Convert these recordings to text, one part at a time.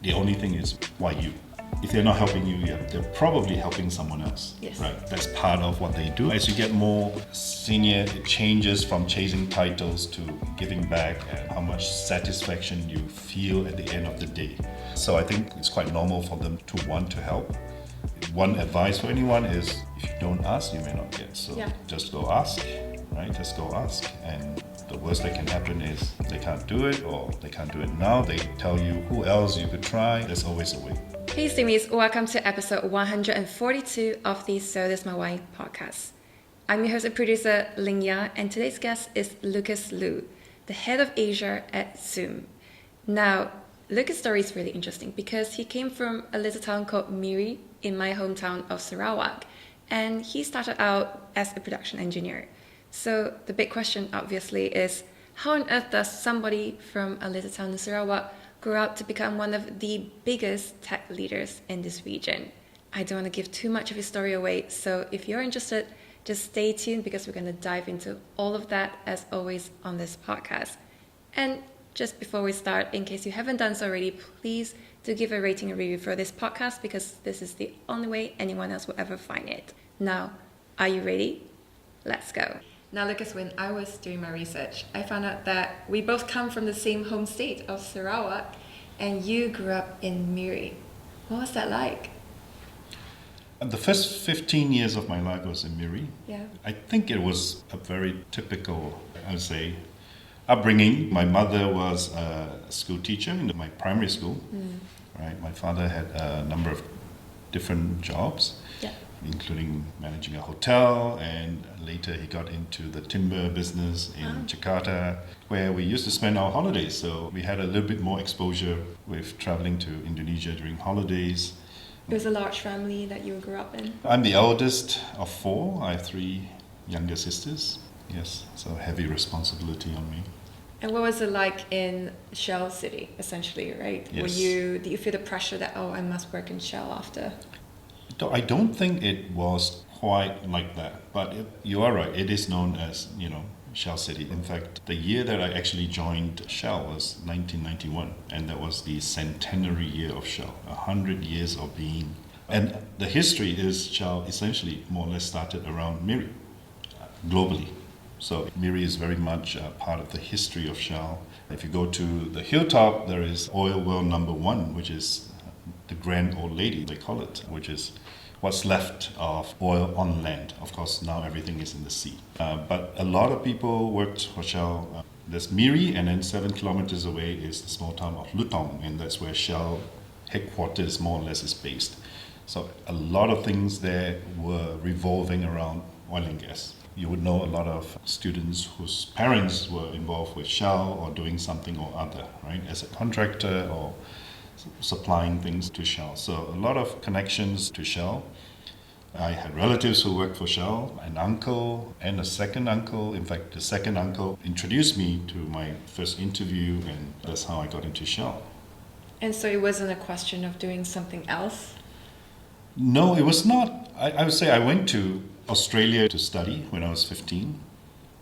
The only thing is, why you? If they're not helping you, yeah, they're probably helping someone else. Yes. Right? That's part of what they do. As you get more senior, it changes from chasing titles to giving back and how much satisfaction you feel at the end of the day. So I think it's quite normal for them to want to help. One advice for anyone is, if you don't ask, you may not get. So just go ask, right? Just go ask. And the worst that can happen is they can't do it, or they can't do it now. They tell you who else you could try. There's always a way. Hey Simis, welcome to episode 142 of the So This My Why podcast. I'm your host and producer Ling Ya, and today's guest is Lucas Liu, the head of Asia at Zoom. Now, Lucas' story is really interesting because he came from a little town called Miri in my hometown of Sarawak, and he started out as a production engineer. So the big question obviously is, how on earth does somebody from a little town in Sarawak grew up to become one of the biggest tech leaders in this region? I don't want to give too much of his story away, so if you're interested, just stay tuned because we're going to dive into all of that as always on this podcast. And just before we start, in case you haven't done so already, please do give a rating and review for this podcast because this is the only way anyone else will ever find it. Now, are you ready? Let's go. Now, Lucas, when I was doing my research, I found out that we both come from the same home state of Sarawak, and you grew up in Miri. What was that like? The first 15 years of my life was in Miri. Yeah. I think it was a very typical, I would say, upbringing. My mother was a school teacher in my primary school. Right. My father had a number of different jobs. Yeah. Including managing a hotel, and later he got into the timber business in Jakarta, where we used to spend our holidays. So we had a little bit more exposure with traveling to Indonesia during holidays. It was a large family that you grew up in? I'm the eldest of four. I have three younger sisters. Yes, so heavy responsibility on me. And what was it like in Shell City, essentially, right? Yes. Did you feel the pressure that, I must work in Shell after? I don't think it was quite like that, but you are right. It is known as, Shell City. In fact, the year that I actually joined Shell was 1991, and that was the centenary year of Shell, 100 years of being. And the history is Shell essentially more or less started around Miri, globally. So Miri is very much part of the history of Shell. If you go to the hilltop, there is oil well number one, which is the Grand Old Lady, they call it, which is what's left of oil on land. Of course, now everything is in the sea. But a lot of people worked for Shell. There's Miri, and then 7 kilometers away is the small town of Lutong, and that's where Shell headquarters more or less is based. So a lot of things there were revolving around oil and gas. You would know a lot of students whose parents were involved with Shell or doing something or other, right, as a contractor or supplying things to Shell. So a lot of connections to Shell. I had relatives who worked for Shell, an uncle and a second uncle. In fact, the second uncle introduced me to my first interview, and that's how I got into Shell. And so it wasn't a question of doing something else? No, it was not. I would say I went to Australia to study when I was 15,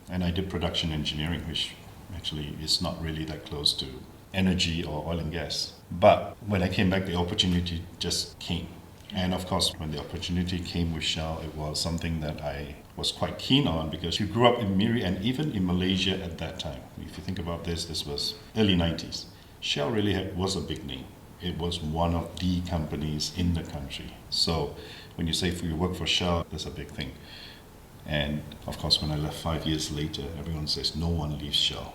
and I did production engineering, which actually is not really that close to energy or oil and gas. But when I came back, the opportunity just came. And of course, when the opportunity came with Shell, it was something that I was quite keen on because you grew up in Miri and even in Malaysia at that time. If you think about this was early 90s. Shell really was a big name. It was one of the companies in the country. So when you say you work for Shell, that's a big thing. And of course, when I left 5 years later, everyone says no one leaves Shell.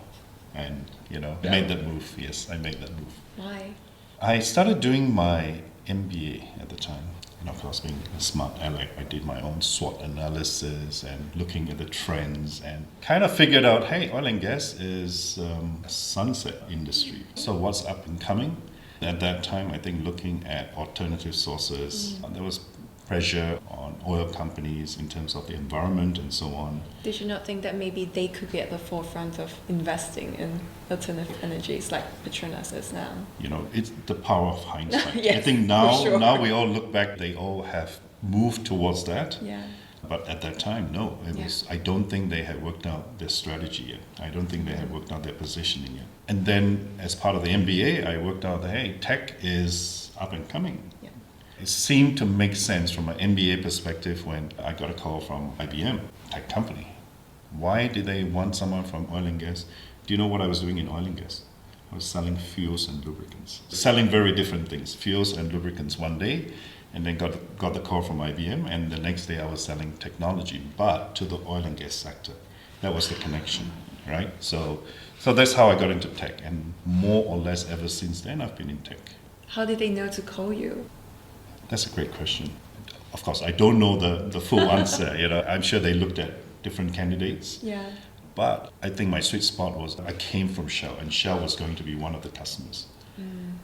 And, I made that move. Yes, I made that move. Why? I started doing my MBA at the time. And of course, being a smart aleck, I did my own SWOT analysis and looking at the trends and kind of figured out, hey, oil and gas is a sunset industry. So what's up and coming? At that time, I think looking at alternative sources, there was pressure on oil companies in terms of the environment and so on. Did you not think that maybe they could be at the forefront of investing in alternative energies like Petronas is now? It's the power of hindsight. Yes, I think now we all look back, they all have moved towards that. Yeah. But at that time, no. I don't think they had worked out their strategy yet. I don't think they had worked out their positioning yet. And then as part of the MBA, I worked out that, hey, tech is up and coming. Yeah. It seemed to make sense from an MBA perspective when I got a call from IBM, tech company. Why did they want someone from oil and gas? Do you know what I was doing in oil and gas? I was selling fuels and lubricants. Selling very different things, fuels and lubricants one day, and then got the call from IBM, and the next day I was selling technology, but to the oil and gas sector. That was the connection, right? So that's how I got into tech, and more or less ever since then I've been in tech. How did they know to call you? That's a great question. Of course, I don't know the full answer. I'm sure they looked at different candidates. Yeah. But I think my sweet spot was I came from Shell, and Shell was going to be one of the customers.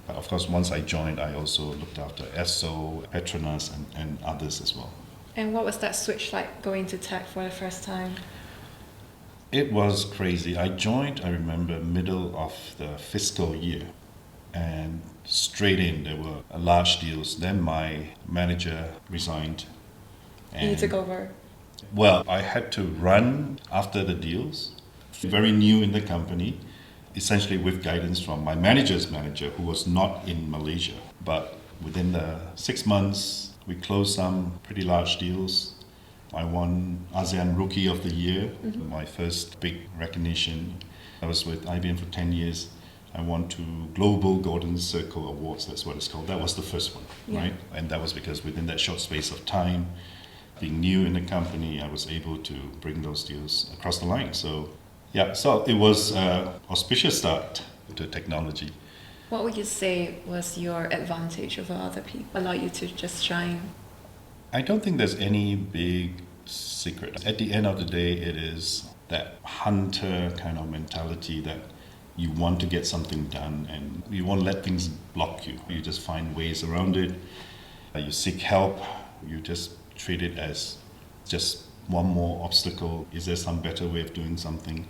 But of course, once I joined, I also looked after Astro, Petronas, and others as well. And what was that switch like going to tech for the first time? It was crazy. I joined, I remember, middle of the fiscal year. And straight in, there were large deals. Then my manager resigned. You took over? Well, I had to run after the deals. Very new in the company. Essentially with guidance from my manager's manager, who was not in Malaysia. But within the 6 months, we closed some pretty large deals. I won ASEAN Rookie of the Year, my first big recognition. I was with IBM for 10 years. I won 2 Global Golden Circle Awards, that's what it's called. That was the first one, right? And that was because within that short space of time, being new in the company, I was able to bring those deals across the line. So it was an auspicious start to technology. What would you say was your advantage over other people, allow you to just shine? I don't think there's any big secret. At the end of the day, it is that hunter kind of mentality that you want to get something done and you won't let things block you. You just find ways around it. You seek help. You just treat it as just one more obstacle. Is there some better way of doing something?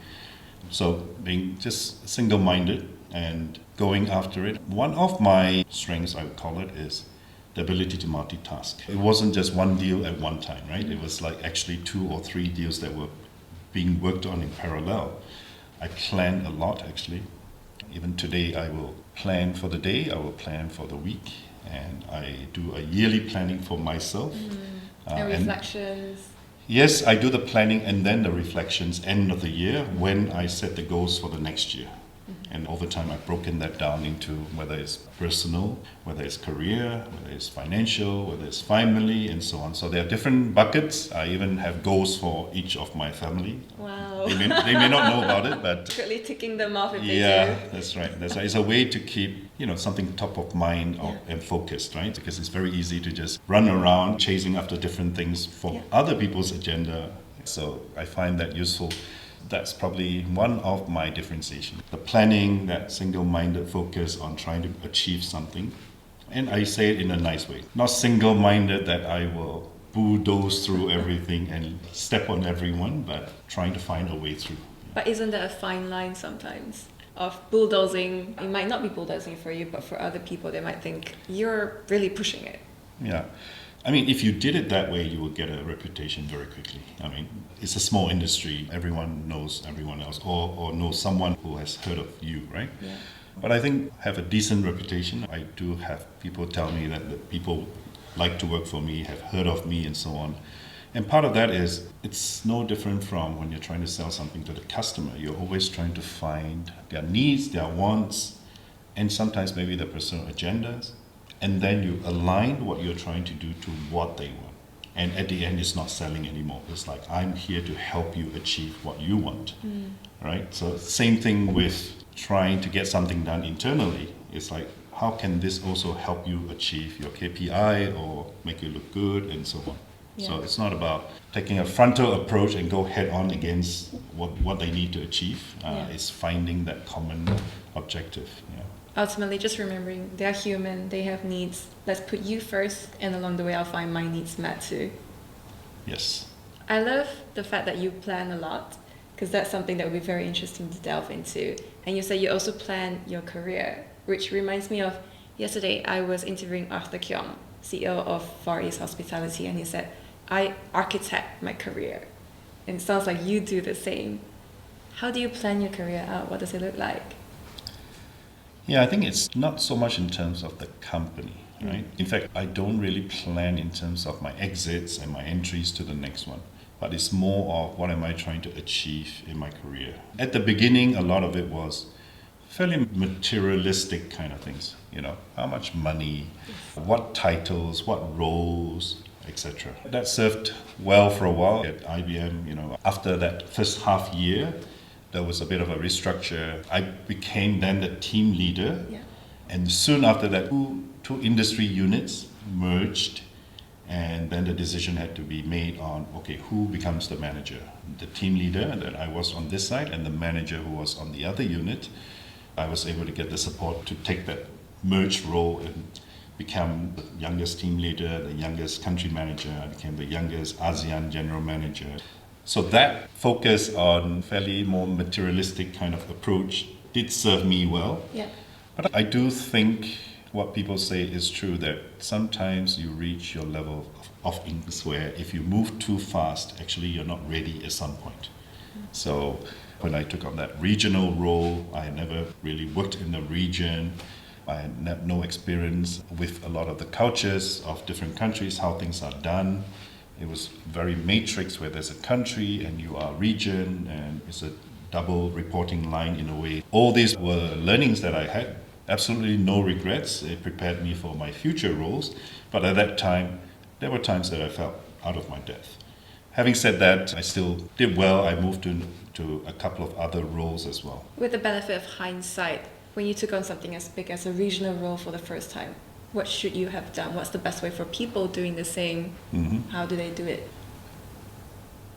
So being just single-minded and going after it. One of my strengths, I would call it, is the ability to multitask. It wasn't just one deal at one time, right? It was like actually 2 or 3 deals that were being worked on in parallel. I planned a lot, actually. Even today, I will plan for the day, I will plan for the week, and I do a yearly planning for myself. And reflections. Yes, I do the planning and then the reflections end of the year when I set the goals for the next year. And over time, I've broken that down into whether it's personal, whether it's career, whether it's financial, whether it's family, and so on. So there are different buckets. I even have goals for each of my family. Wow. They may not know about it, but Secretly ticking them off if they do. yeah, that's right. It's a way to keep something top of mind and focused, right? Because it's very easy to just run around chasing after different things for other people's agenda. So I find that useful. That's probably one of my differentiation. The planning, that single-minded focus on trying to achieve something. And I say it in a nice way. Not single-minded that I will bulldoze through everything and step on everyone, but trying to find a way through. But isn't that a fine line sometimes of bulldozing? It might not be bulldozing for you, but for other people, they might think you're really pushing it. Yeah. I mean, if you did it that way, you will get a reputation very quickly. I mean, it's a small industry. Everyone knows everyone else or knows someone who has heard of you, right? Yeah. But I think have a decent reputation. I do have people tell me that the people like to work for me, have heard of me and so on. And part of that is it's no different from when you're trying to sell something to the customer. You're always trying to find their needs, their wants, and sometimes maybe their personal agendas. And then you align what you're trying to do to what they want. And at the end, it's not selling anymore. It's like, I'm here to help you achieve what you want, right? So same thing with trying to get something done internally. It's like, how can this also help you achieve your KPI or make you look good and so on? Yeah. So it's not about taking a frontal approach and go head on against what they need to achieve. It's finding that common objective. Yeah. Ultimately, just remembering they're human, they have needs. Let's put you first, and along the way, I'll find my needs met too. Yes. I love the fact that you plan a lot, because that's something that would be very interesting to delve into. And you said you also plan your career, which reminds me of yesterday I was interviewing Arthur Keong, CEO of Far East Hospitality, and he said, I architect my career. And it sounds like you do the same. How do you plan your career out? What does it look like? Yeah, I think it's not so much in terms of the company, right? In fact, I don't really plan in terms of my exits and my entries to the next one, but it's more of what am I trying to achieve in my career. At the beginning, a lot of it was fairly materialistic kind of things, how much money, what titles, what roles, etc. That served well for a while at IBM. After that first half year, there was a bit of a restructure. I became then the team leader. Yeah. And soon after that, two industry units merged. And then the decision had to be made on, okay, who becomes the manager? The team leader that I was on this side and the manager who was on the other unit. I was able to get the support to take that merged role and become the youngest team leader, the youngest country manager. I became the youngest ASEAN general manager. So that focus on fairly more materialistic kind of approach did serve me well. Yeah. But I do think what people say is true, that sometimes you reach your level of influence where if you move too fast, actually you're not ready at some point. So when I took on that regional role, I had never really worked in the region. I had no experience with a lot of the cultures of different countries, how things are done. It was very matrix where there's a country and you are region and it's a double reporting line in a way. All these were learnings that I had. Absolutely no regrets. It prepared me for my future roles. But at that time, there were times that I felt out of my depth. Having said that, I still did well. I moved to a couple of other roles as well. With the benefit of hindsight, when you took on something as big as a regional role for the first time, what should you have done? What's the best way for people doing the same? How do they do it?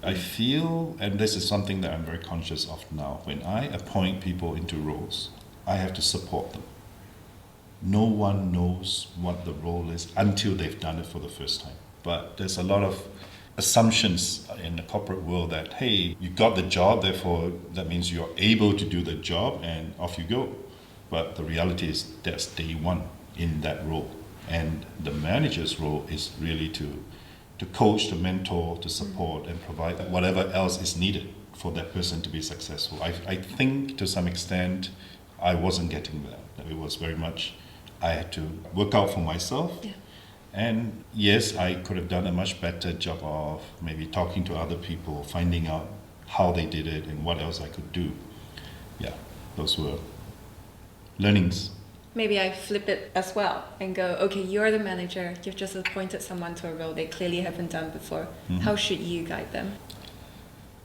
I feel, and this is something that I'm very conscious of now, when I appoint people into roles, I have to support them. No one knows what the role is until they've done it for the first time. But there's a lot of assumptions in the corporate world that, hey, you got the job, therefore that means you're able to do the job and off you go. But the reality is that's day one in that role. And the manager's role is really to coach, to mentor, to support and provide whatever else is needed for that person to be successful. I think to some extent I wasn't getting that. It was very much I had to work out for myself. Yeah. And yes, I could have done a much better job of maybe talking to other people, finding out how they did it and what else I could do. Yeah, those were learnings. Maybe I flip it as well and go, okay, you're the manager. You've just appointed someone to a role they clearly haven't done before. How should you guide them?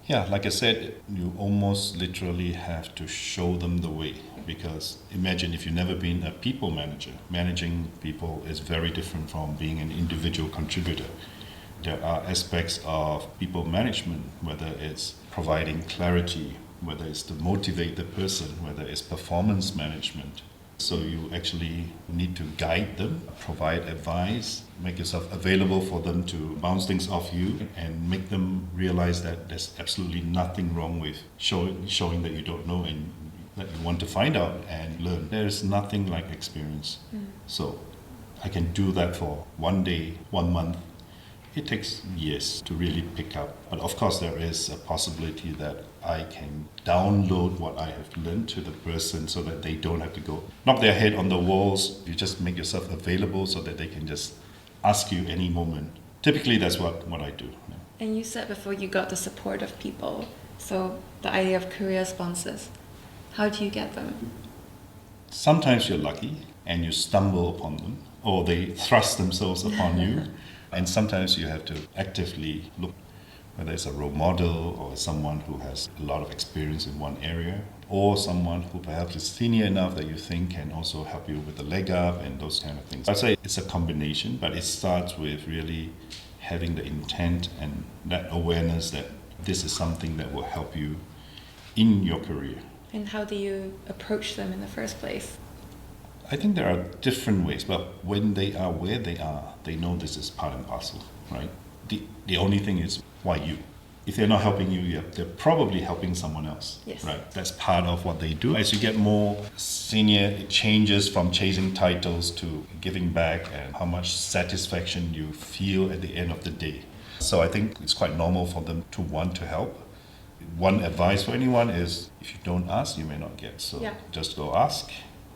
Yeah, like I said, you almost literally have to show them the way, because imagine if you've never been a people manager. Managing people is very different from being an individual contributor. There are aspects of people management, whether it's providing clarity, whether it's to motivate the person, whether it's performance management. So you actually need to guide them, provide advice, make yourself available for them to bounce things off you and make them realize that there's absolutely nothing wrong with showing that you don't know and that you want to find out and learn. There's nothing like experience. So I can do that for 1 day, 1 month. It takes years to really pick up. But of course there is a possibility that I can download what I have learned to the person so that they don't have to go knock their head on the walls. You just make yourself available so that they can just ask you any moment. Typically that's what I do. Yeah. And you said before you got the support of people. So the idea of career sponsors, how do you get them? Sometimes you're lucky and you stumble upon them, or they thrust themselves upon you. And sometimes you have to actively look, whether it's a role model or someone who has a lot of experience in one area, or someone who perhaps is senior enough that you think can also help you with the leg up and those kind of things. I'd say it's a combination, but it starts with really having the intent and that awareness that this is something that will help you in your career. And how do you approach them in the first place? I think there are different ways, but when they are where they are, they know this is part and parcel, right? The only thing is, why you? If they're not helping you, they're probably helping someone else, yes. Right? That's part of what they do. As you get more senior, it changes from chasing titles to giving back and how much satisfaction you feel at the end of the day. So I think it's quite normal for them to want to help. One advice for anyone is if you don't ask, you may not get. So just go ask,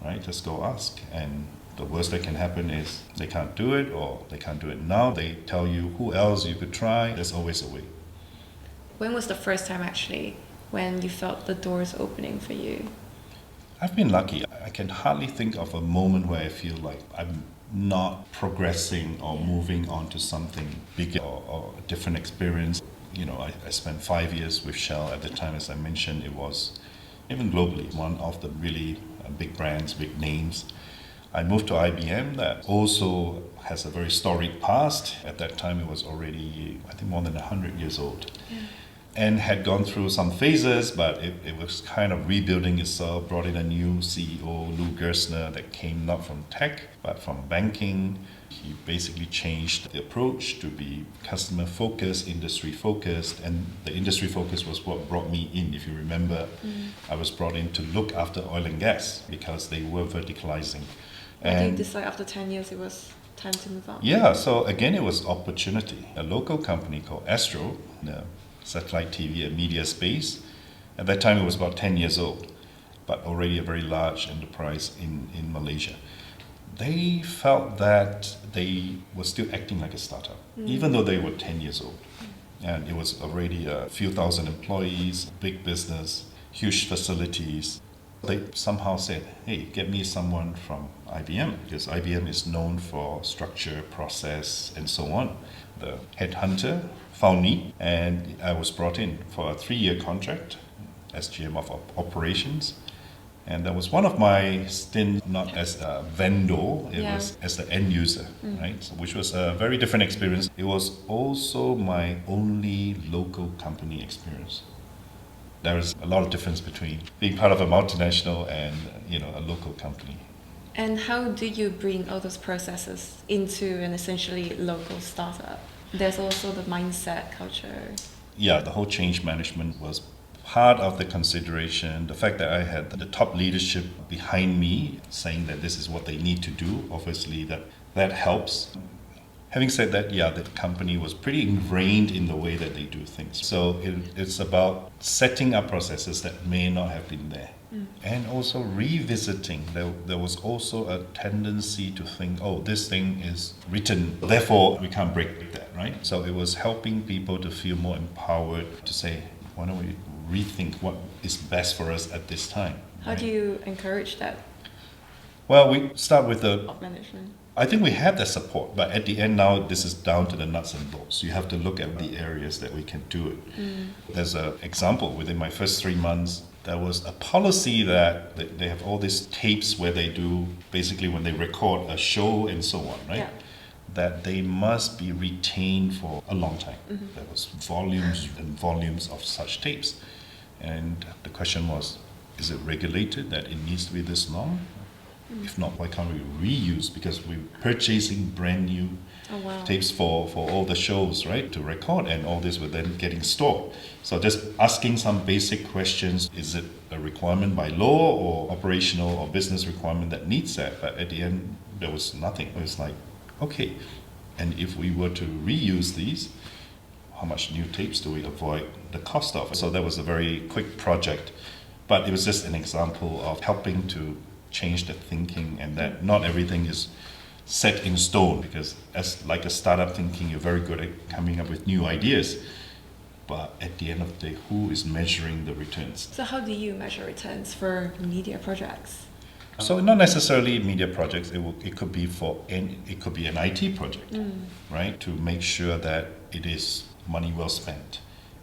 right? Just go ask. And the worst that can happen is they can't do it or they can't do it now. They tell you who else you could try. There's always a way. When was the first time actually when you felt the doors opening for you? I've been lucky. I can hardly think of a moment where I feel like I'm not progressing or moving on to something bigger or a different experience. You know, I spent 5 years with Shell at the time, as I mentioned. It was, even globally, one of the really big brands, big names. I moved to IBM that also has a very storied past. At that time, it was already, I think, more than 100 years old. Yeah. And had gone through some phases, but it was kind of rebuilding itself, brought in a new CEO, Lou Gerstner, that came not from tech, but from banking. He basically changed the approach to be customer-focused, industry-focused, and the industry focus was what brought me in. If you remember, I was brought in to look after oil and gas because they were verticalizing. Why did you decide after 10 years it was time to move on? Yeah, so again, it was opportunity. A local company called Astro, the satellite TV and media space. At that time, it was about 10 years old, but already a very large enterprise in Malaysia. They felt that they were still acting like a startup, even though they were 10 years old. And it was already a few thousand employees, big business, huge facilities. They somehow said, hey, get me someone from IBM, because IBM is known for structure, process, and so on. The headhunter found me, and I was brought in for a 3-year contract as GM of operations. And that was one of my stints, not as a vendor, it was as the end user, right? So, which was a very different experience. It was also my only local company experience. There is a lot of difference between being part of a multinational and, a local company. And how do you bring all those processes into an essentially local startup? There's also the mindset, culture. Yeah, the whole change management was part of the consideration. The fact that I had the top leadership behind me saying that this is what they need to do, obviously that helps. Having said that, the company was pretty ingrained in the way that they do things. So it's about setting up processes that may not have been there. And also revisiting. There was also a tendency to think, this thing is written, therefore we can't break that, right? So it was helping people to feel more empowered to say, why don't we rethink what is best for us at this time? How do you encourage that? Well, we start with the top management. I think we have that support, but at the end now, this is down to the nuts and bolts. You have to look at the areas that we can do it. There's an example within my first 3 months. There was a policy that they have all these tapes where they do, basically when they record a show and so on, right? Yeah. That they must be retained for a long time. There was volumes and volumes of such tapes. And the question was, is it regulated that it needs to be this long? If not, why can't we reuse? Because we're purchasing brand new tapes for all the shows, right, to record, and all this were then getting stored. So just asking some basic questions, is it a requirement by law or operational or business requirement that needs that? But at the end, there was nothing. It was like, okay, and if we were to reuse these, how much new tapes do we avoid the cost of? So that was a very quick project, but it was just an example of helping to change the thinking, and that not everything is set in stone, because as like a startup thinking, you're very good at coming up with new ideas, but at the end of the day, who is measuring the returns? So how do you measure returns for media projects? So not necessarily media projects, it could be it could be an IT project, right, to make sure that it is money well spent.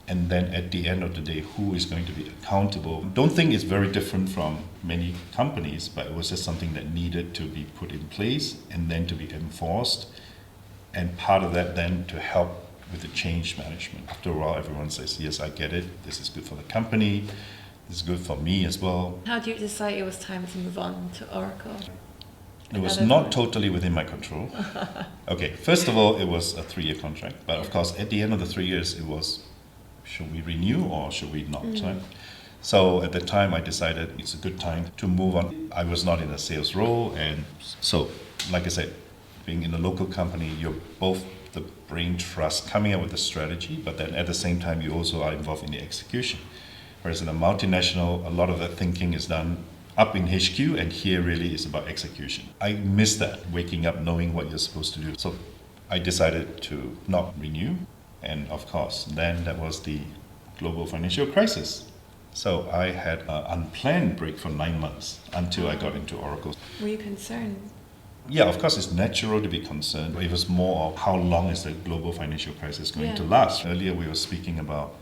And then at the end of the day, who is going to be accountable? Don't think it's very different from many companies, but it was just something that needed to be put in place and then to be enforced. And part of that then to help with the change management. After a while, everyone says, yes, I get it. This is good for the company. This is good for me as well. How do you decide it was time to move on to Oracle? It was not totally within my control. Okay, first of all, it was a 3-year contract. But of course, at the end of the 3 years, it was, should we renew or should we not? Right? So at the time, I decided it's a good time to move on. I was not in a sales role, and so, like I said, being in a local company, you're both the brain trust coming up with the strategy, but then at the same time, you also are involved in the execution. Whereas in a multinational, a lot of that thinking is done up in HQ, and here really is about execution. I miss that, waking up knowing what you're supposed to do. So I decided to not renew, and of course, then that was the global financial crisis. So I had an unplanned break for 9 months until I got into Oracle. Were you concerned? Yeah, of course, it's natural to be concerned. It was more of how long is the global financial crisis going to last. Earlier, we were speaking about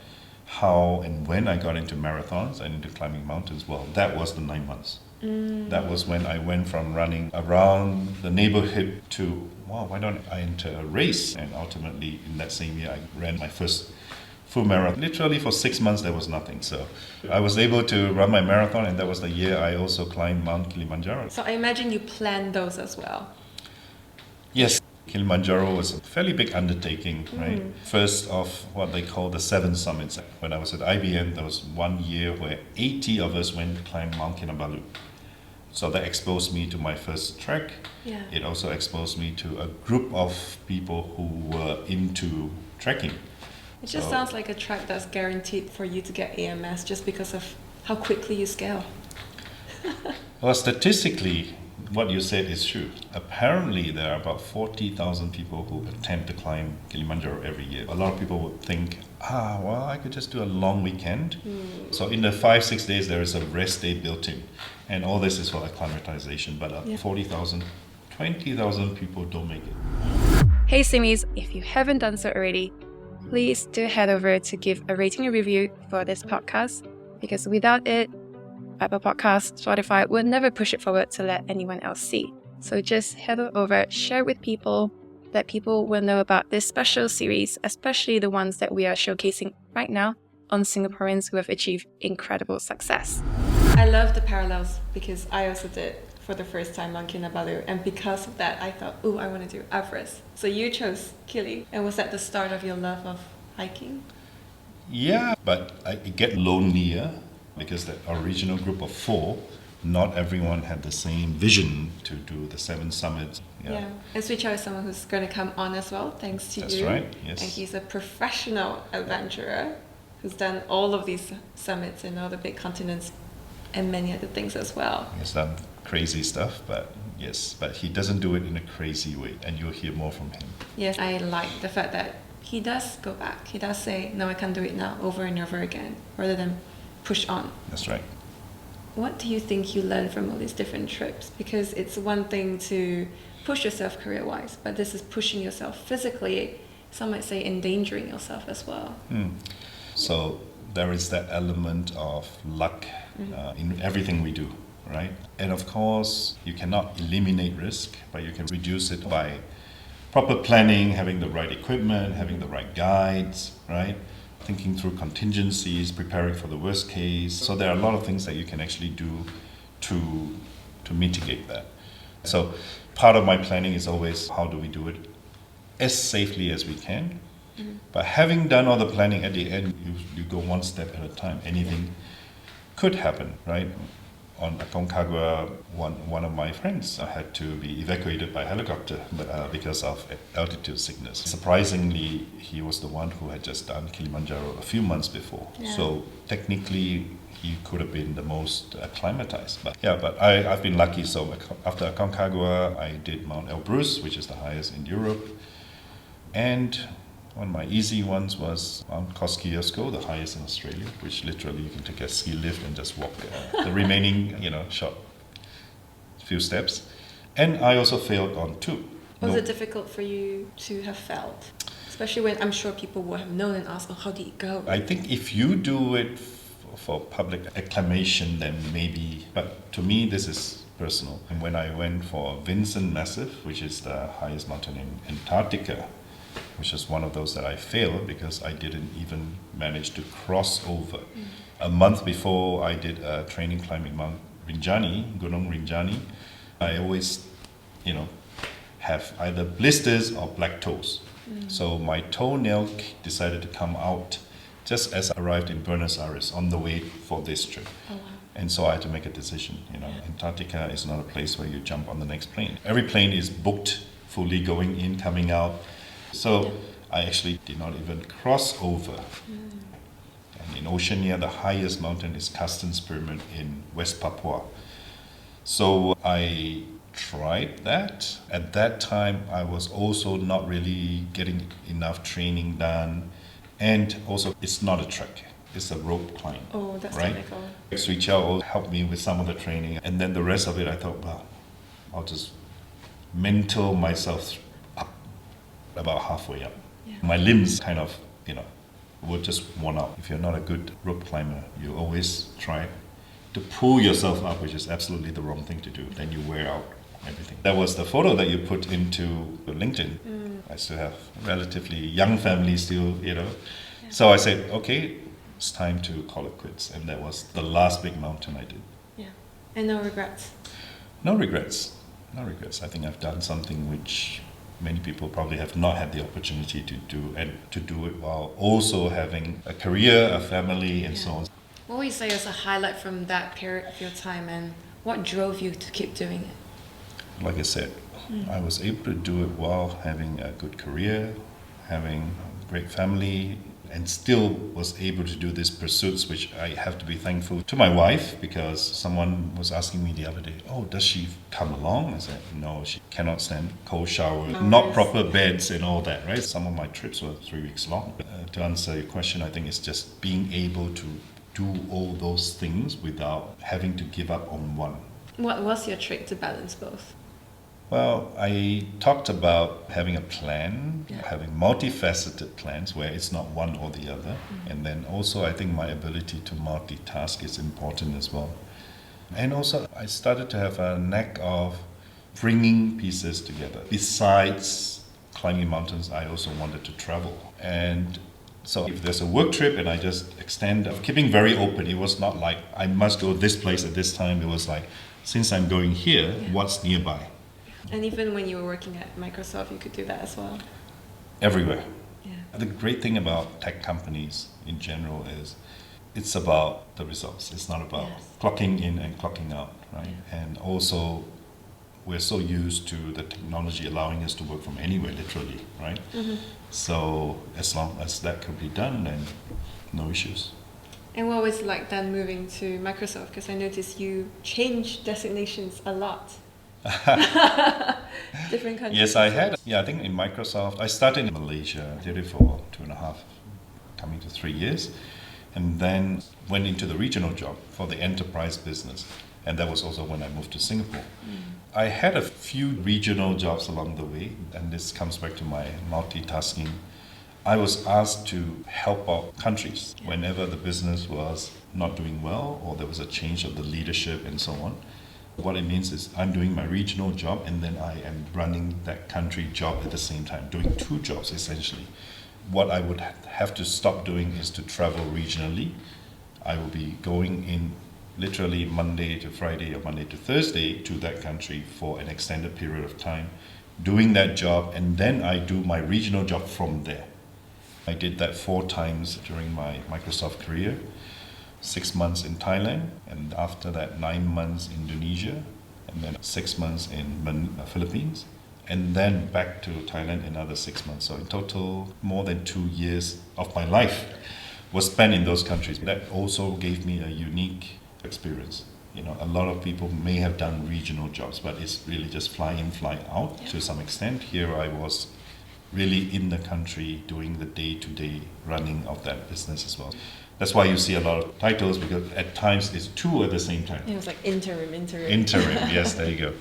how and when I got into marathons and into climbing mountains. Well, that was the 9 months. That was when I went from running around the neighborhood to, wow, why don't I enter a race? And ultimately, in that same year, I ran my first full marathon. Literally for 6 months, there was nothing. So I was able to run my marathon, and that was the year I also climbed Mount Kilimanjaro. So I imagine you planned those as well. Yes, Kilimanjaro was a fairly big undertaking, right? First of what they call the 7 summits. When I was at IBM, there was 1 year where 80 of us went to climb Mount Kinabalu. So that exposed me to my first trek. Yeah. It also exposed me to a group of people who were into trekking. It just sounds like a trek that's guaranteed for you to get AMS just because of how quickly you scale. Well, statistically, what you said is true. Apparently, there are about 40,000 people who attempt to climb Kilimanjaro every year. A lot of people would think, well, I could just do a long weekend. So in the 5-6 days, there is a rest day built in. And all this is for acclimatization. But 40,000, 20,000 people don't make it. Hey Simmies, if you haven't done so already, please do head over to give a rating and review for this podcast, because without it, Apple Podcasts, Spotify would never push it forward to let anyone else see. So just head over, share with people, that people will know about this special series, especially the ones that we are showcasing right now on Singaporeans who have achieved incredible success. I love the parallels because I also did for the first time on Kinabalu, and because of that I thought, I want to do Everest. So you chose Kili, and was that the start of your love of hiking? Yeah, but it get lonelier because the original group of 4, not everyone had the same vision to do the 7 summits. Yeah. And Swee is someone who's going to come on as well, thanks to you. That's right, yes. And he's a professional adventurer who's done all of these summits in all the big continents and many other things as well. He's done crazy stuff, but he doesn't do it in a crazy way, and you'll hear more from him. Yes, I like the fact that he does go back. He does say, no, I can't do it now, over and over again, rather than push on. That's right. What do you think you learned from all these different trips? Because it's one thing to push yourself career-wise, but this is pushing yourself physically, some might say endangering yourself as well. So there is that element of luck in everything we do, right? And of course, you cannot eliminate risk, but you can reduce it by proper planning, having the right equipment, having the right guides, right? Thinking through contingencies, preparing for the worst case. So there are a lot of things that you can actually do to mitigate that. So part of my planning is always, how do we do it as safely as we can? But having done all the planning, at the end, you go one step at a time. Anything could happen, right? On Aconcagua, one of my friends had to be evacuated by helicopter because of altitude sickness. Surprisingly, he was the one who had just done Kilimanjaro a few months before. Yeah. So technically, he could have been the most acclimatized. But I've been lucky. So after Aconcagua, I did Mount Elbrus, which is the highest in Europe. And one of my easy ones was Mount Kosciuszko, the highest in Australia, which literally you can take a ski lift and just walk the remaining, short few steps. And I also failed on 2. Was it difficult for you to have failed? Especially when I'm sure people would have known and asked, how did it go? I think if you do it for public acclamation, then maybe, but to me this is personal. And when I went for Vincent Massif, which is the highest mountain in Antarctica, which is one of those that I failed because I didn't even manage to cross over. A month before I did training climbing Mount Rinjani, Gunung Rinjani, I always, have either blisters or black toes. So my toenail decided to come out just as I arrived in Buenos Aires on the way for this trip. Oh, wow. And so I had to make a decision. Antarctica is not a place where you jump on the next plane. Every plane is booked fully going in, coming out. So I actually did not even cross over. And in Oceania, the highest mountain is Carsten's Pyramid in West Papua. So I tried that. At that time, I was also not really getting enough training done. And also, it's not a trek. It's a rope climb. Oh, that's right? technical. Sui Chow helped me with some of the training. And then the rest of it, I thought, well, I'll just mental myself up about halfway up. Yeah. My limbs kind of, were just worn out. If you're not a good rope climber, you always try to pull yourself up, which is absolutely the wrong thing to do. Then you wear out everything. That was the photo that you put into LinkedIn. I still have a relatively young family still, So I said, okay, it's time to call it quits. And that was the last big mountain I did. Yeah. And no regrets? No regrets. No regrets. I think I've done something which many people probably have not had the opportunity to do, and to do it while also having a career, a family, and so on. What would you say is a highlight from that period of your time, and what drove you to keep doing it? Like I said, I was able to do it while having a good career, having a great family, and still was able to do these pursuits, which I have to be thankful to my wife, because someone was asking me the other day, oh, does she come along? I said, no, she cannot stand cold showers, not proper beds and all that, right? Some of my trips were 3 weeks long. To answer your question, I think it's just being able to do all those things without having to give up on one. What was your trick to balance both? Well, I talked about having a plan, having multifaceted plans where it's not one or the other. And then also I think my ability to multitask is important as well. And also I started to have a knack of bringing pieces together. Besides climbing mountains, I also wanted to travel. And so if there's a work trip and I just extend, keeping very open, it was not like I must go this place at this time. It was like, since I'm going here, what's nearby? And even when you were working at Microsoft, you could do that as well? Everywhere. Yeah. The great thing about tech companies in general is it's about the results. It's not about clocking in and clocking out, right? And also, we're so used to the technology allowing us to work from anywhere, literally, right? So as long as that could be done, then no issues. And what was it like then moving to Microsoft? Because I noticed you changed designations a lot. Different countries. Yes, I had. Yeah, I think in Microsoft, I started in Malaysia, did it for 2.5, coming to 3 years, and then went into the regional job for the enterprise business. And that was also when I moved to Singapore. I had a few regional jobs along the way, and this comes back to my multitasking. I was asked to help out countries whenever the business was not doing well or there was a change of the leadership and so on. What it means is I'm doing my regional job and then I am running that country job at the same time, doing 2 jobs essentially. What I would have to stop doing is to travel regionally. I will be going in literally Monday to Friday or Monday to Thursday to that country for an extended period of time, doing that job, and then I do my regional job from there. I did that 4 times during my Microsoft career. 6 months in Thailand, and after that 9 months in Indonesia, and then 6 months in Philippines, and then back to Thailand another 6 months. So in total, more than 2 years of my life was spent in those countries. That also gave me a unique experience. A lot of people may have done regional jobs, but it's really just fly in, fly out to some extent. Here I was really in the country doing the day-to-day running of that business as well. That's why you see a lot of titles, because at times it's 2 at the same time. It was like interim. Interim, yes, there you go.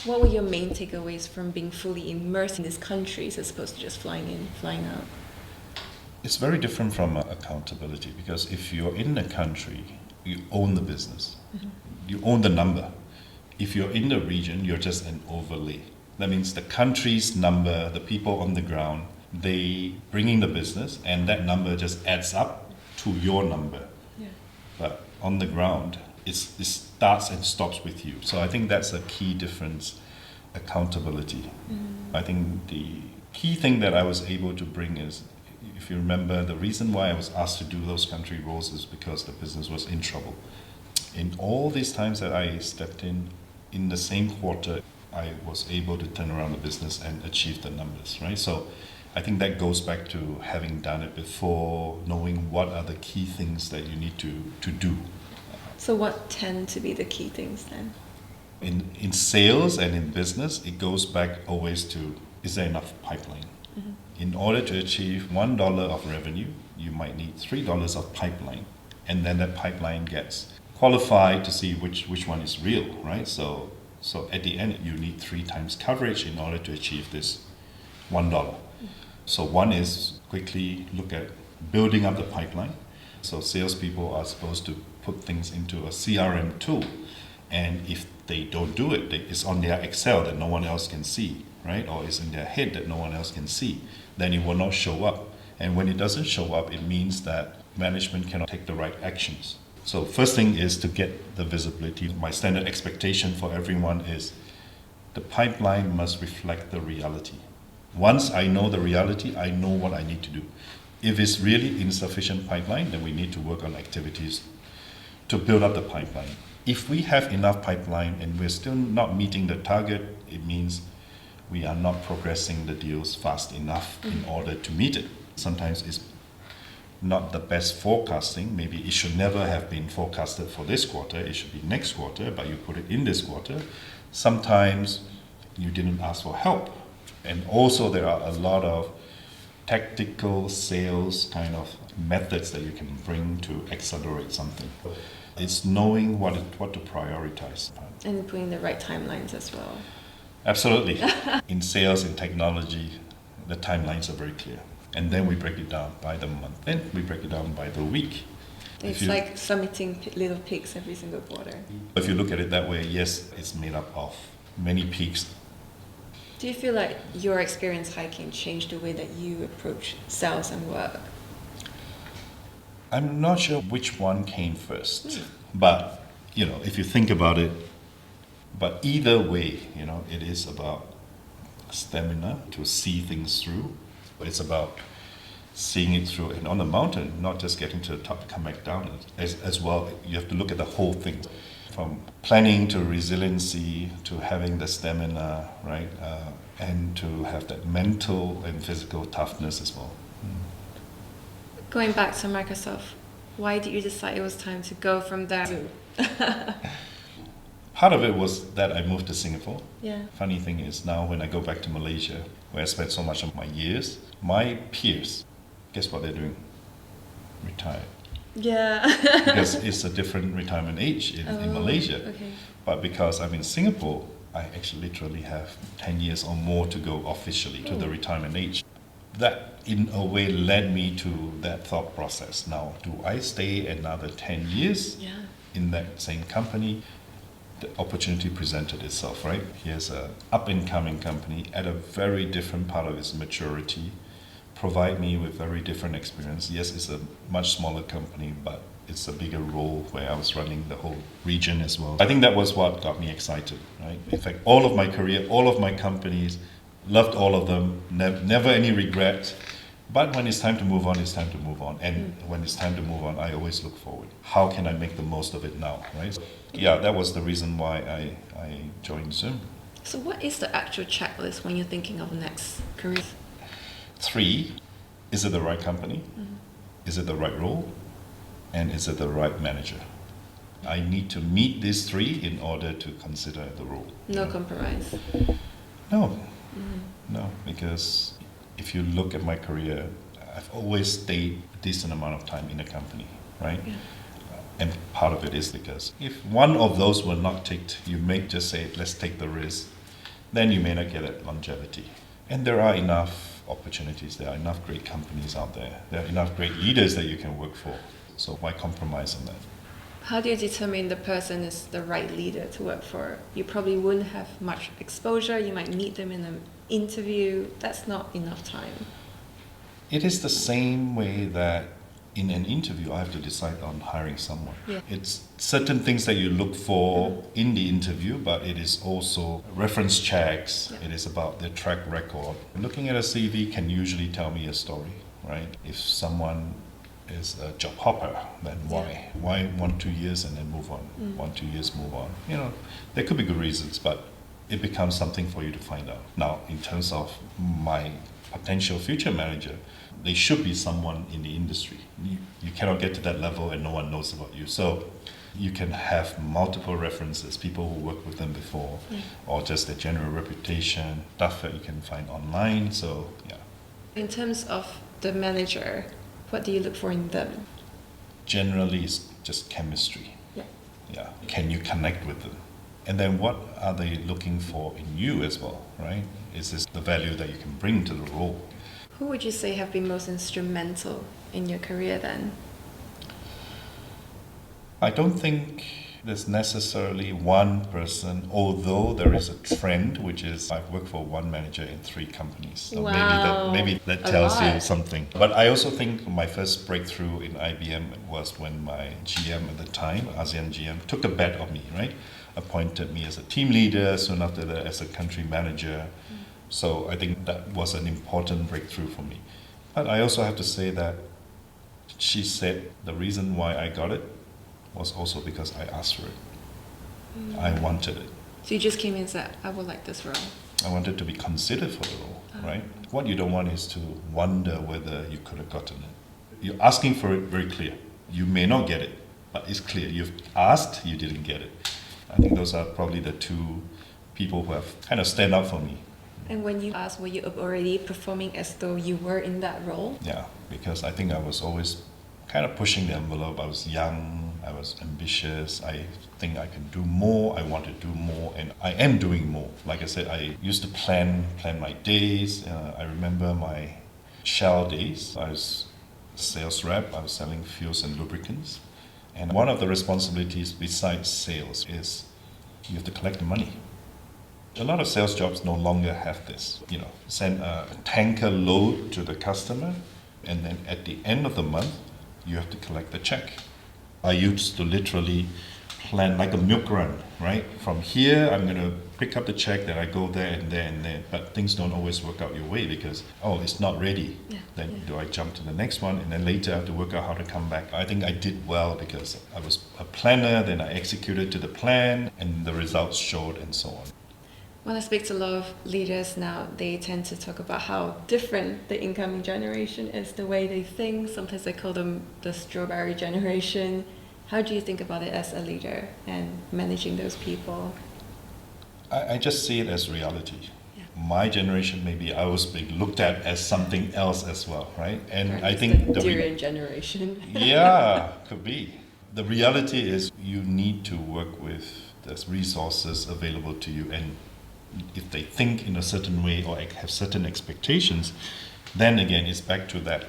What were your main takeaways from being fully immersed in these countries as opposed to just flying in, flying out? It's very different from accountability, because if you're in a country, you own the business. You own the number. If you're in the region, you're just an overlay. That means the country's number, the people on the ground, they bring in the business, and that number just adds up to your number. But on the ground, it starts and stops with you. So I think that's a key difference, accountability. I think the key thing that I was able to bring is, if you remember, the reason why I was asked to do those country roles is because the business was in trouble. In all these times that I stepped in the same quarter, I was able to turn around the business and achieve the numbers, right? So I think that goes back to having done it before, knowing what are the key things that you need to do. So what tend to be the key things then? In sales and in business, it goes back always to, is there enough pipeline? Mm-hmm. In order to achieve $1 of revenue, you might need $3 of pipeline. And then that pipeline gets qualified to see which one is real, right? So at the end, you need 3 times coverage in order to achieve this $1. So one is quickly look at building up the pipeline. So salespeople are supposed to put things into a CRM tool. And if they don't do it, it's on their Excel that no one else can see, right? Or it's in their head that no one else can see. Then it will not show up. And when it doesn't show up, it means that management cannot take the right actions. So first thing is to get the visibility. My standard expectation for everyone is the pipeline must reflect the reality. Once I know the reality, I know what I need to do. If it's really insufficient pipeline, then we need to work on activities to build up the pipeline. If we have enough pipeline and we're still not meeting the target, it means we are not progressing the deals fast enough in order to meet it. Sometimes it's not the best forecasting. Maybe it should never have been forecasted for this quarter. It should be next quarter, but you put it in this quarter. Sometimes you didn't ask for help. And also there are a lot of tactical sales kind of methods that you can bring to accelerate something. It's knowing what to prioritize. And putting the right timelines as well. Absolutely. In sales, in technology, the timelines are very clear. And then we break it down by the month. Then we break it down by the week. It's like submitting little peaks every single quarter. If you look at it that way, yes, it's made up of many peaks. Do you feel like your experience hiking changed the way that you approach sales and work? I'm not sure which one came first, but if you think about it, but either way, it is about stamina to see things through. It's about seeing it through, and on the mountain, not just getting to the top, come back down as well. You have to look at the whole thing, from planning to resiliency to having the stamina, right, and to have that mental and physical toughness as well. Going back to Microsoft, why did you decide it was time to go from there? Part of it was that I moved to Singapore. Yeah. Funny thing is now when I go back to Malaysia, where I spent so much of my years, my peers, guess what they're doing? Retired. Yeah. Because it's a different retirement age in Malaysia. Okay. But because I'm in Singapore, I actually literally have 10 years or more to go officially to the retirement age. That in a way led me to that thought process. Now, do I stay another 10 years in that same company? The opportunity presented itself, right? Here's an up-and-coming company at a very different part of its maturity, provide me with very different experience. Yes, it's a much smaller company, but it's a bigger role where I was running the whole region as well. I think that was what got me excited, right? In fact, all of my career, all of my companies, loved all of them, never any regret. But when it's time to move on, it's time to move on. And when it's time to move on, I always look forward. How can I make the most of it now, right? So, that was the reason why I joined Zoom. So what is the actual checklist when you're thinking of next career? 3, is it the right company? Is it the right role? And is it the right manager? I need to meet these 3 in order to consider the role. No compromise? No. No, because if you look at my career, I've always stayed a decent amount of time in a company, right? Yeah. And part of it is because if one of those were not ticked, you may just say, let's take the risk. Then you may not get that longevity. And there are enough opportunities. There are enough great companies out there. There are enough great leaders that you can work for. So why compromise on that? How do you determine the person is the right leader to work for? You probably wouldn't have much exposure. You might meet them in an interview. That's not enough time. It is the same way that in an interview, I have to decide on hiring someone. Yeah. It's certain things that you look for in the interview, but it is also reference checks. Yeah. It is about their track record. Looking at a CV can usually tell me a story, right? If someone is a job hopper, then why? Why 1-2 years and then move on? 1-2 years, move on. There could be good reasons, but it becomes something for you to find out. Now, in terms of my potential future manager, they should be someone in the industry. You cannot get to that level and no one knows about you. So you can have multiple references, people who worked with them before, or just their general reputation, stuff that you can find online. So, yeah. In terms of the manager, what do you look for in them? Generally, it's just chemistry. Yeah. Yeah. Can you connect with them? And then what are they looking for in you as well, right? Is this the value that you can bring to the role? Who would you say have been most instrumental in your career then? I don't think there's necessarily one person, although there is a trend, which is I've worked for one manager in 3 companies. So Wow. maybe that A tells you lot. something. But I also think my first breakthrough in IBM was when my GM at the time, ASEAN GM, took a bet on me, right? Appointed me as a team leader, soon after that as a country manager. So I think that was an important breakthrough for me. But I also have to say that she said the reason why I got it was also because I asked for it. I wanted it. So you just came in and said, I would like this role. I wanted to be considered for the role, right? What you don't want is to wonder whether you could have gotten it. You're asking for it very clear. You may not get it, but it's clear. You've asked, you didn't get it. I think those are probably the 2 people who have kind of stand out for me. And when you asked, were you already performing as though you were in that role? Yeah, because I think I was always kind of pushing the envelope. I was young, I was ambitious, I think I can do more, I want to do more, and I am doing more. Like I said, I used to plan my days. I remember my Shell days. I was a sales rep, I was selling fuels and lubricants. And one of the responsibilities besides sales is you have to collect the money. A lot of sales jobs no longer have this. Send a tanker load to the customer, and then at the end of the month, you have to collect the check. I used to literally plan like a milk run, right? From here, I'm going to pick up the check, then I go there and there and there. But things don't always work out your way because, it's not ready. Then do I jump to the next one? And then later I have to work out how to come back. I think I did well because I was a planner, then I executed to the plan, and the results showed and so on. When I speak to a lot of leaders now, they tend to talk about how different the incoming generation is, the way they think. Sometimes I call them the strawberry generation. How do you think about it as a leader and managing those people? I just see it as reality. Yeah. My generation, maybe I was being looked at as something else as well, right? And Or I it's think the durian generation. Yeah, could be. The reality is you need to work with the resources available to you, and if they think in a certain way or have certain expectations, then again it's back to that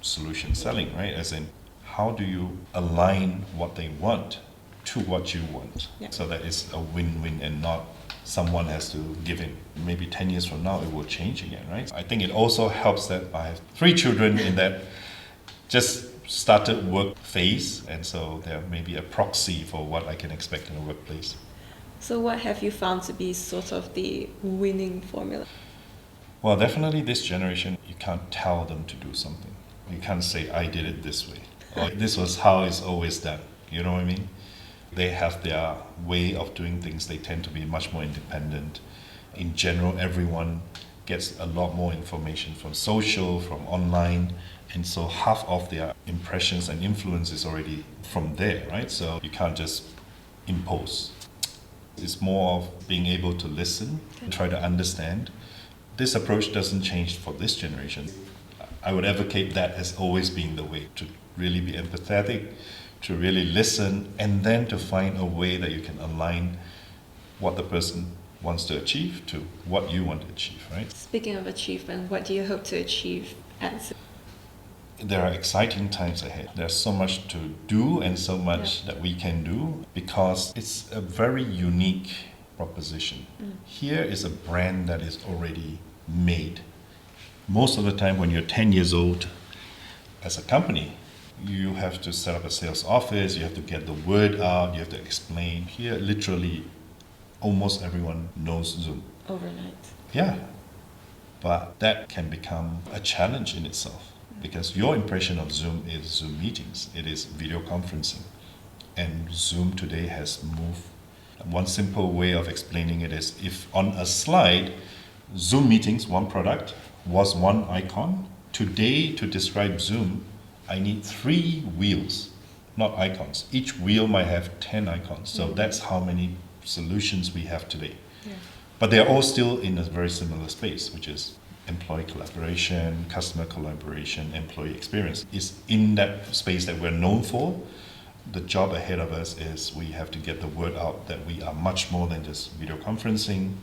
solution selling, right? As in, how do you align what they want to what you want, so that it's a win-win and not someone has to give in. Maybe 10 years from now it will change again, right? I think it also helps that I have 3 children in that just started work phase, and so they're maybe a proxy for what I can expect in a workplace. So what have you found to be sort of the winning formula? Well, definitely this generation, you can't tell them to do something. You can't say, I did it this way, or this was how it's always done. You know what I mean? They have their way of doing things. They tend to be much more independent. In general, everyone gets a lot more information from social, from online, and so half of their impressions and influence is already from there, right? So you can't just impose. It's more of being able to listen, try to understand. This approach doesn't change for this generation. I would advocate that as always being the way, to really be empathetic, to really listen, and then to find a way that you can align what the person wants to achieve to what you want to achieve, right? Speaking of achievement, what do you hope to achieve at? There are exciting times ahead. There's so much to do and so much that we can do because it's a very unique proposition. Here is a brand that is already made. Most of the time when you're 10 years old as a company, you have to set up a sales office, you have to get the word out, you have to explain. Here, literally, almost everyone knows Zoom. Overnight. Yeah, but that can become a challenge in itself. Because your impression of Zoom is Zoom meetings, it is video conferencing. And Zoom today has moved One simple way of explaining it is if on a slide, Zoom meetings, one product, was one icon, today to describe Zoom, I need 3 wheels, not icons. Each wheel might have 10 icons. So that's how many solutions we have today. Yeah. But they're all still in a very similar space, which is employee collaboration, customer collaboration, employee experience. It's in that space that we're known for. The job ahead of us is we have to get the word out that we are much more than just video conferencing.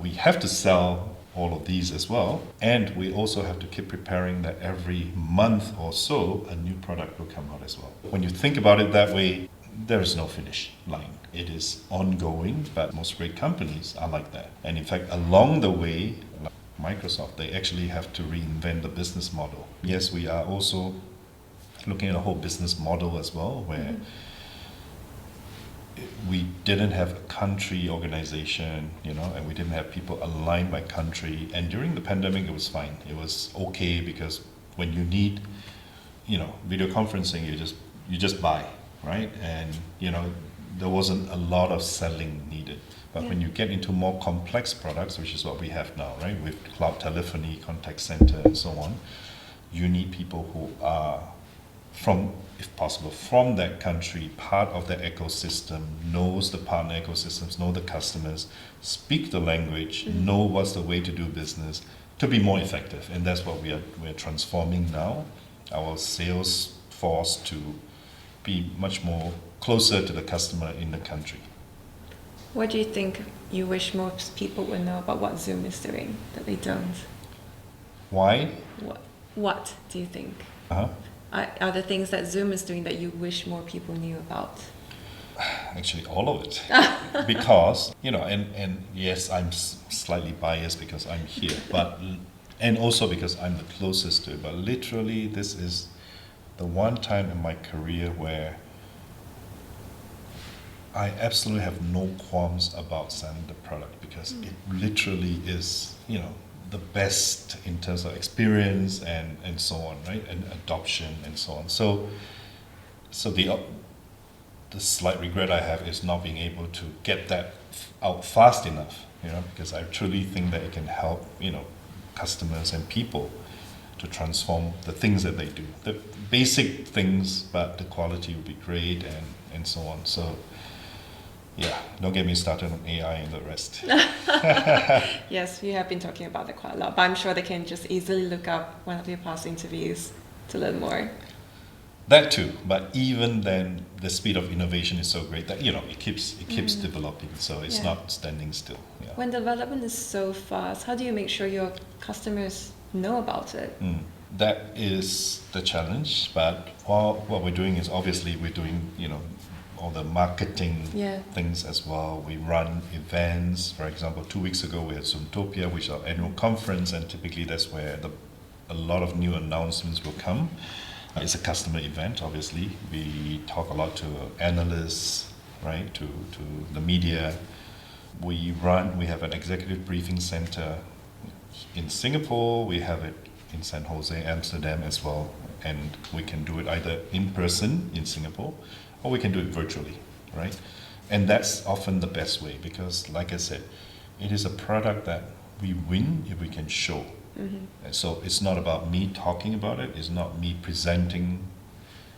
We have to sell all of these as well. And we also have to keep preparing that every month or so, a new product will come out as well. When you think about it that way, there is no finish line. It is ongoing, but most great companies are like that. And in fact, along the way, like Microsoft, they actually have to reinvent the business model. Yes, we are also looking at a whole business model as well, where we didn't have a country organization, and we didn't have people aligned by country. And during the pandemic, it was fine. It was okay because when you need, video conferencing, you just buy, right? And there wasn't a lot of selling needed. But when you get into more complex products, which is what we have now, right, with cloud telephony, contact center, and so on, you need people who are if possible, from that country, part of the ecosystem, knows the partner ecosystems, know the customers, speak the language, know what's the way to do business to be more effective. And that's what we're transforming now, our sales force to be much more closer to the customer in the country. What do you think you wish most people would know about what Zoom is doing that they don't? Why? What do you think? Uh-huh. Are there things that Zoom is doing that you wish more people knew about? Actually, all of it. Because, and yes, I'm slightly biased because I'm here, and also because I'm the closest to it, but literally this is the one time in my career where I absolutely have no qualms about selling the product because it literally is, the best in terms of experience and so on, right? And adoption and so on. So the slight regret I have is not being able to get that out fast enough, because I truly think that it can help, customers and people to transform the things that they do. The basic things, but the quality would be great and so on. So yeah, don't get me started on AI and the rest. Yes, we have been talking about that quite a lot, but I'm sure they can just easily look up one of your past interviews to learn more. That too, but even then, the speed of innovation is so great that it keeps developing. So it's not standing still. Yeah. When development is so fast, how do you make sure your customers know about it? That is the challenge. But what we're doing is obviously we're doing all the marketing things as well. We run events. For example, 2 weeks ago we had Zoomtopia, which is our annual conference, and typically that's where a lot of new announcements will come. It's a customer event, obviously. We talk a lot to analysts, right, to the media. We have an executive briefing center in Singapore. We have it in San Jose, Amsterdam as well. And we can do it either in person in Singapore, or we can do it virtually, right? And that's often the best way because, like I said, it is a product that we win if we can show. And so it's not about me talking about it, it's not me presenting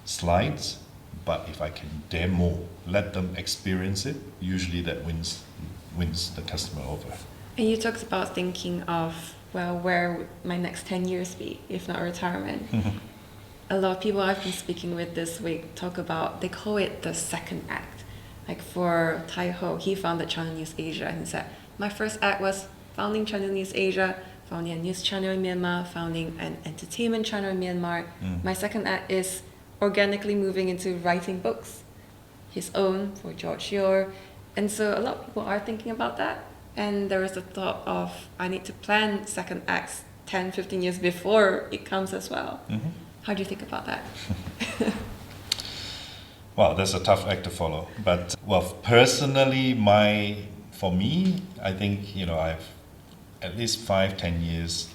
slides, but if I can demo, let them experience it, usually that wins the customer over. And you talked about thinking of, where would my next 10 years be, if not retirement? A lot of people I've been speaking with this week they call it the second act. Like for Tai Ho, he founded Channel News Asia and he said, my first act was founding Channel News Asia, founding a news channel in Myanmar, founding an entertainment channel in Myanmar. My second act is organically moving into writing books, his own for George Yore. And so a lot of people are thinking about that. And there is the thought of, I need to plan second acts 10, 15 years before it comes as well. How do you think about that? Well, that's a tough act to follow. But, personally, for me, I think, I've at least 5-10 years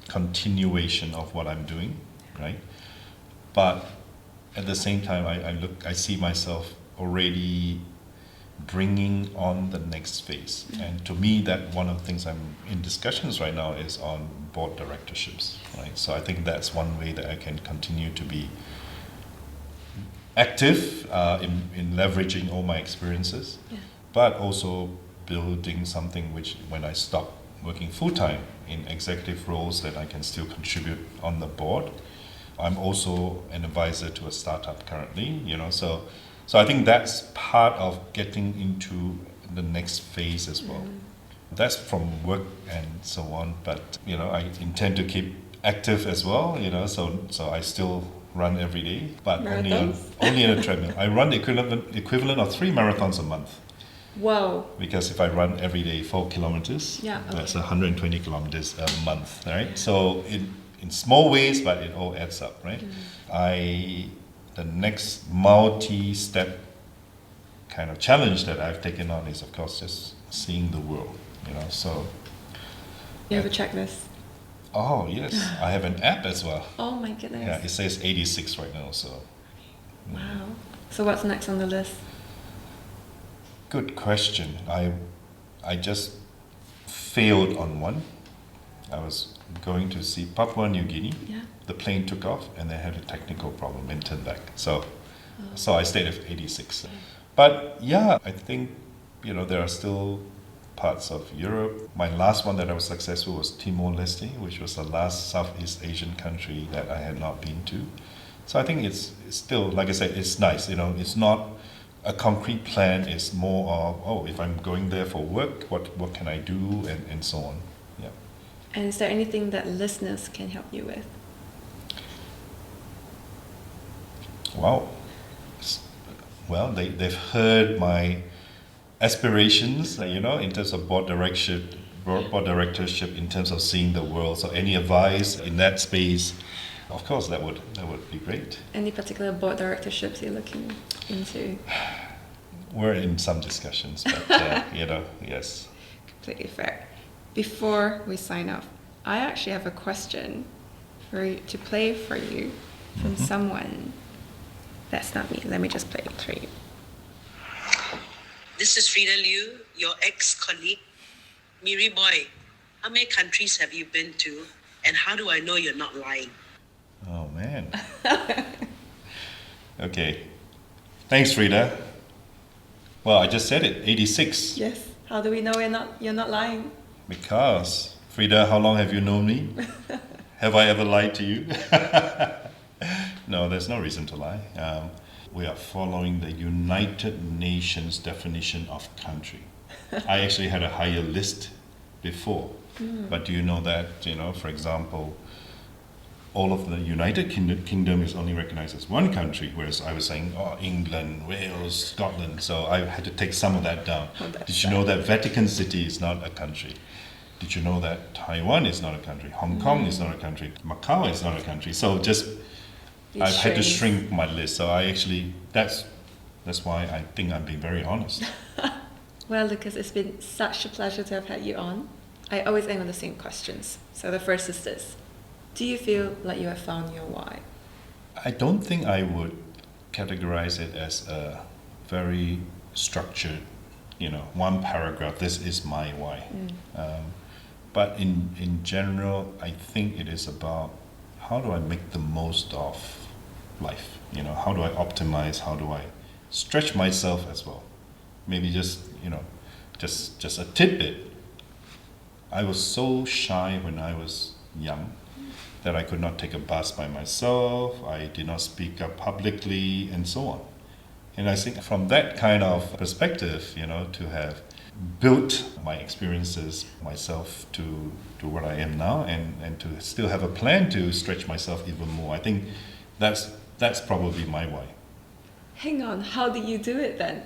continuation of what I'm doing, right? But at the same time, I see myself already bringing on the next phase. And to me, that one of the things I'm in discussions right now is on board directorships, right? So I think that's one way that I can continue to be active in leveraging all my experiences, but also building something which, when I stop working full-time in executive roles, that I can still contribute on the board. I'm also an advisor to a startup currently, so I think that's part of getting into the next phase as well. That's from work and so on, but I intend to keep active as well, so I still run every day, but only on a treadmill. I run the equivalent of 3 marathons a month. Wow. Because if I run every day 4 kilometers, that's 120 kilometers a month, right? So in small ways, but it all adds up, right? The next multi-step kind of challenge that I've taken on is, of course, just seeing the world, so. You have a checklist? Oh, yes. I have an app as well. Oh my goodness. Yeah, it says 86 right now, so. Wow. So what's next on the list? Good question. I just failed on one. I was going to see Papua New Guinea. Yeah. The plane took off and they had a technical problem and turned back. So I stayed at 86. But yeah, I think, there are still parts of Europe. My last one that I was successful was Timor-Leste, which was the last Southeast Asian country that I had not been to. So I think it's still, like I said, it's nice. It's not a concrete plan. It's more of, if I'm going there for work, what can I do, and so on. Yeah. And is there anything that listeners can help you with? Wow. Well, they've heard my aspirations, in terms of board directorship, in terms of seeing the world. So any advice in that space, of course, that would be great. Any particular board directorships you're looking into? We're in some discussions, but yes. Completely fair. Before we sign off, I actually have a question to play for you from someone that's not me. Let me just play it for you. This is Frida Liu, your ex-colleague. Miri boy, how many countries have you been to, and how do I know you're not lying? Oh man. Okay. Thanks, Frida. Well, I just said it, 86. Yes. How do we know you're not lying? Because, Frida, how long have you known me? Have I ever lied to you? No, there's no reason to lie. We are following the United Nations definition of country. I actually had a higher list before. But do you know that, for example, all of the United Kingdom is only recognized as one country, whereas I was saying, England, Wales, Scotland, so I had to take some of that down. Did you know that Vatican City is not a country? Did you know that Taiwan is not a country? Hong Kong is not a country. Macau is not a country. So I've had to shrink my list. So that's why I think I'm being very honest. Well, Lucas, it's been such a pleasure to have had you on. I always end on the same questions. So the first is this. Do you feel like you have found your why? I don't think I would categorize it as a very structured, one paragraph, this is my why. But in general, I think it is about how do I make the most of life? How do I optimize? How do I stretch myself as well? Maybe just a tidbit. I was so shy when I was young that I could not take a bus by myself. I did not speak up publicly, and so on. And I think from that kind of perspective, to have built my experiences myself to what I am now, and to still have a plan to stretch myself even more. I think that's probably my why. Hang on, how do you do it then?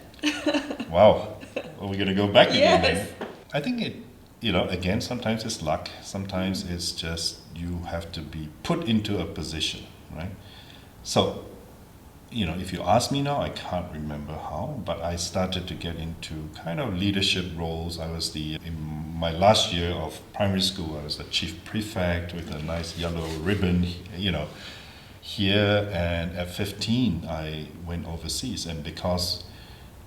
Wow, are we going to go back again Yes. then? I think it, again, sometimes it's luck, sometimes it's just you have to be put into a position, right? So, if you ask me now, I can't remember how, but I started to get into kind of leadership roles. In my last year of primary school, I was the chief prefect with a nice yellow ribbon, here, and at 15, I went overseas, and because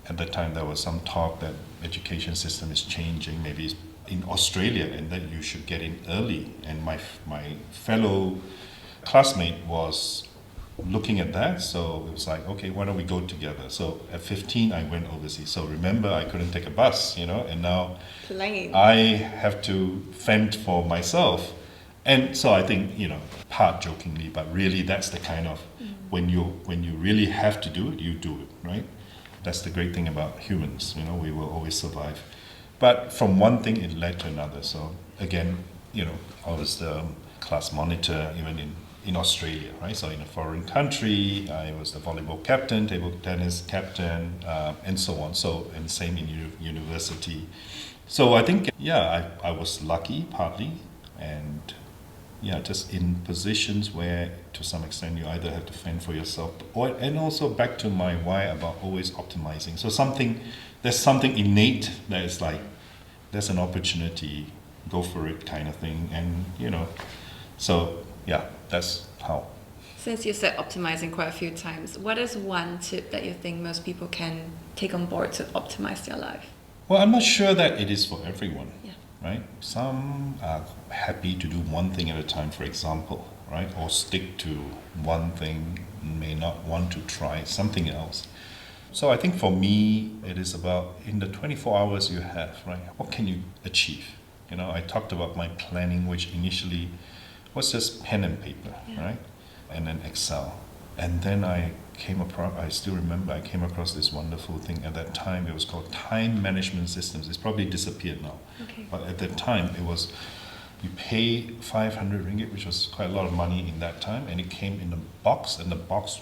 at that time there was some talk that education system is changing, maybe it's in Australia, and that you should get in early. And my fellow classmate was looking at that, so it was like, okay, why don't we go together? So at 15, I went overseas. So remember, I couldn't take a bus, and now Plane. I have to fend for myself. And so I think, part jokingly, but really that's the kind of, when you really have to do it, you do it, right? That's the great thing about humans, we will always survive. But from one thing, it led to another. So again, I was the class monitor even in Australia, right? So in a foreign country, I was the volleyball captain, table tennis captain, and so on. So, and same in university. So I think, I was lucky partly, and just in positions where to some extent you either have to fend for yourself, and also back to my why about always optimizing. So there's something innate that is like, there's an opportunity, go for it kind of thing. And, so that's how. Since you said optimizing quite a few times, what is one tip that you think most people can take on board to optimize their life? Well, I'm not sure that it is for everyone, Yeah. right? Some are happy to do one thing at a time, for example, right? Or stick to one thing, may not want to try something else. So I think for me, it is about in the 24 hours you have, right? What can you achieve? I talked about my planning, which initially was just pen and paper, right? And then Excel. And then I still remember, I came across this wonderful thing. At that time, it was called time management systems. It's probably disappeared now. Okay. But at that time, it was, you pay 500 ringgit, which was quite a lot of money in that time, and it came in a box, and the box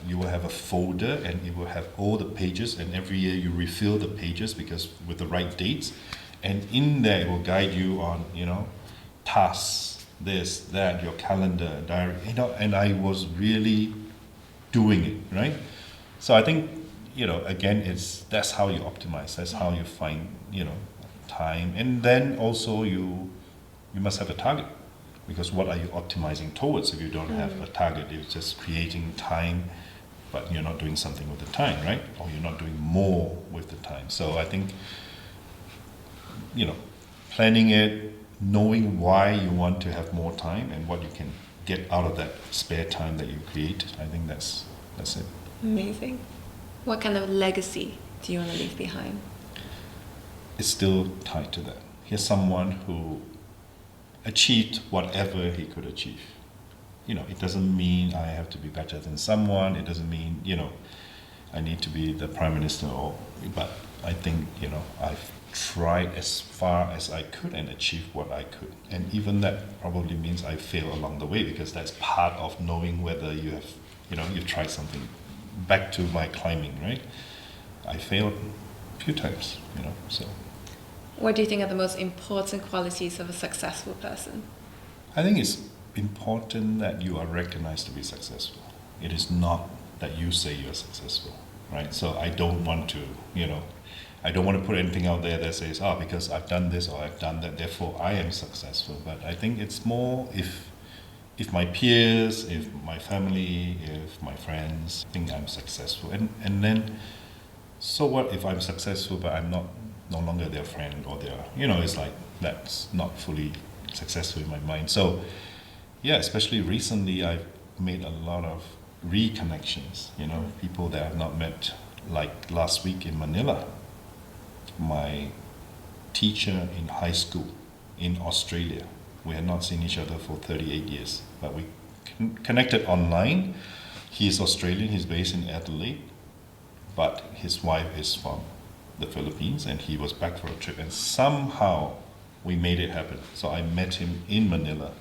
you will have a folder, and it will have all the pages, and every year you refill the pages because with the right dates, and in there it will guide you on, tasks, this, that, your calendar, diary, and I was really doing it, right? So I think, again, that's how you optimize, that's how you find, time, and then also you must have a target, because what are you optimizing towards if you don't have a target? You're just creating time, but you're not doing something with the time, right? Or you're not doing more with the time. So I think, planning it, knowing why you want to have more time and what you can get out of that spare time that you create, I think that's it. Amazing. What kind of legacy do you want to leave behind? It's still tied to that. Here's someone who achieved whatever he could achieve. It doesn't mean I have to be better than someone. It doesn't mean, I need to be the prime minister, but I think, I've tried as far as I could and achieved what I could. And even that probably means I fail along the way, because that's part of knowing whether you have, you've tried something. Back to my climbing, right? I failed a few times, so. What do you think are the most important qualities of a successful person? I think it's important that you are recognized to be successful. It is not that you say you're successful, right? So I don't want to, I don't want to put anything out there that says, because I've done this or I've done that, therefore I am successful. But I think it's more if my peers, if my family, if my friends think I'm successful. And then, so what if I'm successful but I'm no longer their friend or their, it's like, that's not fully successful in my mind. So, especially recently, I've made a lot of reconnections, people that I've not met, like last week in Manila. My teacher in high school in Australia, we had not seen each other for 38 years, but we connected online. He's Australian, he's based in Adelaide, but his wife is from the Philippines, and he was back for a trip, and somehow we made it happen. So I met him in Manila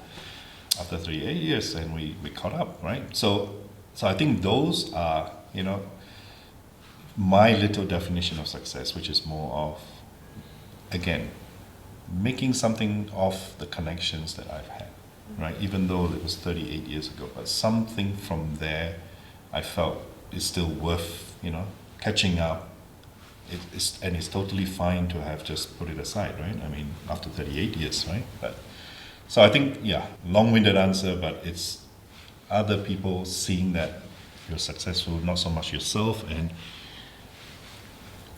after 38 years, and we caught up, right? So I think those are, my little definition of success, which is more of, again, making something of the connections that I've had, right? Even though it was 38 years ago, but something from there I felt is still worth, catching up. It's totally fine to have just put it aside, right? I mean, after 38 years, right? So I think, long-winded answer, but it's other people seeing that you're successful, not so much yourself, and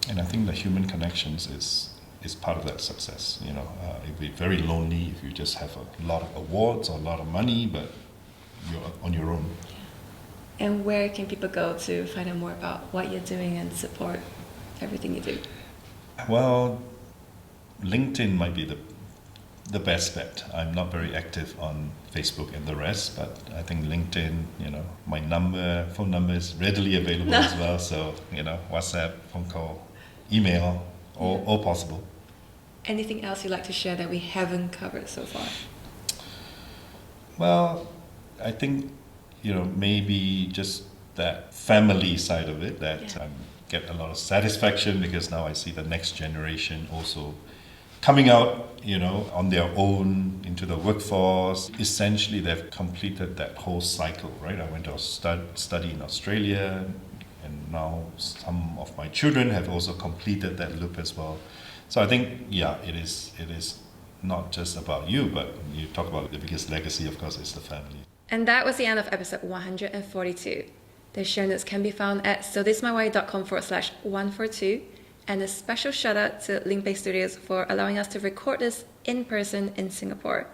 And I think the human connections is part of that success. It'd be very lonely if you just have a lot of awards or a lot of money, but you're on your own. And where can people go to find out more about what you're doing and support everything you do? Well, LinkedIn might be the best bet. I'm not very active on Facebook and the rest, but I think LinkedIn, my phone number is readily available as well. So, WhatsApp, phone call, email, all possible. Anything else you'd like to share that we haven't covered so far? Well, I think, maybe just that family side of it, that I get a lot of satisfaction because now I see the next generation also coming out, on their own into the workforce. Essentially, they've completed that whole cycle, right? I went to study in Australia, and now some of my children have also completed that loop as well. So I think, it is not just about you, but you talk about the biggest legacy, of course, is the family. And that was the end of episode 142. The show notes can be found at sothismywhy.com/142. And a special shout out to Link Bay Studios for allowing us to record this in person in Singapore.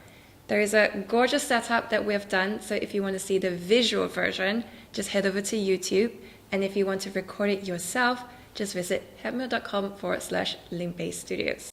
There is a gorgeous setup that we have done, so if you want to see the visual version, just head over to YouTube. And if you want to record it yourself, just visit headmail.com/Link Bay Studios.